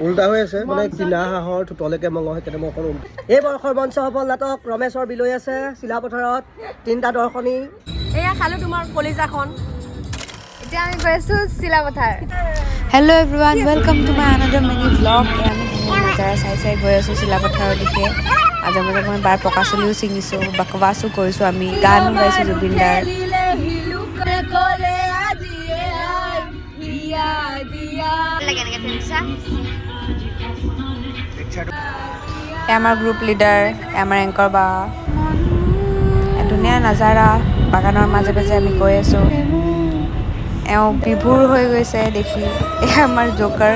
উল্টা হৈ আছে মানে কিনা হাঁহৰ ঠোঁটলৈকে মঙহ সেইকাৰণে মই অকণ উল্টা। এই বৰ্ষৰ মঞ্চ সফল নাটক ৰমেশৰ বিলৈ আছে চিলাপথাৰত 3টা দৰ্শনী। এয়া খালো তোমাৰ কলিজাখন। এতিয়া আমি গৈ আছো Silapathar. Hello' everyone, welcome to my another mini blog. আমি নজাৰা চাই গৈ আছোঁ চিলাপথাৰৰ দিশে। মাজে মাজে মই বাৰ পকা চুলিও ছিঙিছোঁ, বাকৱাছো কৰিছোঁ, আমি গানো গাইছোঁ জুবিন দাৰ। আমাৰ গ্ৰুপ লিডাৰ, আমাৰ এংকৰ বা। ধুনীয়া নাজাৰা, বাগানৰ মাজে মাজে আমি গৈ আছোঁ। এওঁ বিভোৰ হৈ গৈছে দেখি। এয়া আমাৰ জোকাৰ।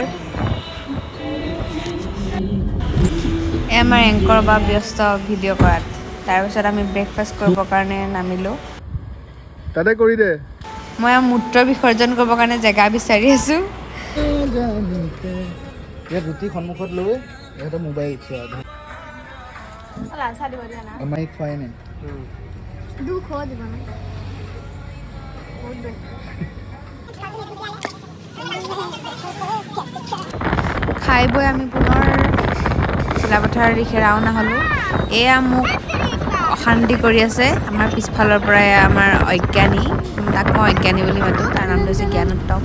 এয়া আমাৰ এংকৰ বা ব্যস্ত ভিডিঅ' কৰাত। তাৰপিছত আমি ব্ৰেকফাষ্ট কৰিবৰ কাৰণে নামিলোঁ। তাতে কৰি দে। মই মূত্ৰ বিসৰ্জন কৰিবৰ কাৰণে জেগা বিচাৰি আছোঁ। ইয়াত ৰুটি সন্মুখত লৈ ইহঁতে মোবাইল চোৱা আমাৰ খোৱাই নাই। খাই বৈ আমি পুনৰ চিলাপথাৰৰ দিশে ৰাওনা হ'লোঁ। এয়া মোক অশান্তি কৰি আছে আমাৰ পিছফালৰ পৰাই আমাৰ অজ্ঞানী, তাক মই অজ্ঞানী বুলি মাতোঁ, তাৰ নামটো হৈছে জ্ঞানোত্তম।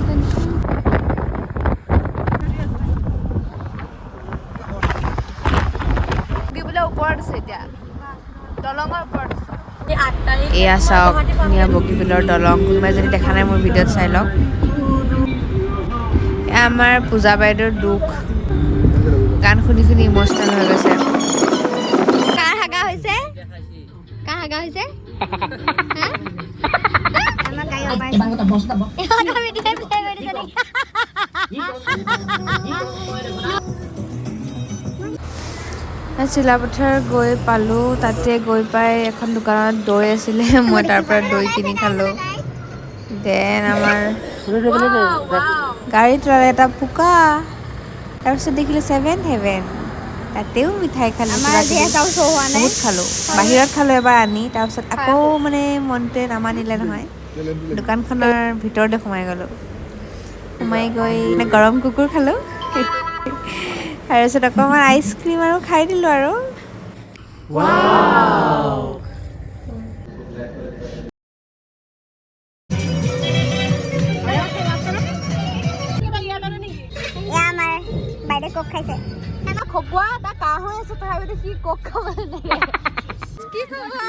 ওপৰত আছে এতিয়া দলঙৰ ওপৰত। এয়া চাওক ধুনীয়া বগীবিলৰ দলং। কোনোবাই যদি দেখা নাই মোৰ ভিডিঅ'ত চাই লওক। এয়া আমাৰ পূজা বাইদেউৰ দুখ, গান শুনি শুনি ইম'চনেল হৈ গৈছে। কাৰ হাগা হৈছে? কাৰ হাগা হৈছে? চিলাপথাৰ গৈ পালোঁ। তাতে গৈ পাই এখন দোকানত দৈ আছিলে, মই তাৰ পৰা দৈ কিনি খালোঁ। দেন আমাৰ গাড়ীত ৰলে এটা পোকা। তাৰপিছত দেখিলোঁ 7 Heaven, তাতেও মিঠাই খালোঁ, বহুত খালোঁ। বাহিৰত খালোঁ এবাৰ আনি, তাৰপিছত আকৌ মানে মনটোৱে নামানিলে নহয়, দোকানখনৰ ভিতৰতে সোমাই গ'লোঁ। সোমাই গৈ গৰম কুকুৰ খালোঁ, তাৰপিছত অকণমান আইচক্ৰীম আৰু খাই দিলোঁ আৰু। বাইদেউ কোক খাইছে। আমাক খকুৱা তাৰ কাহ হৈ আছে, তথাপিতো সি কোক খাবলৈ লাগে। কি খবৰ?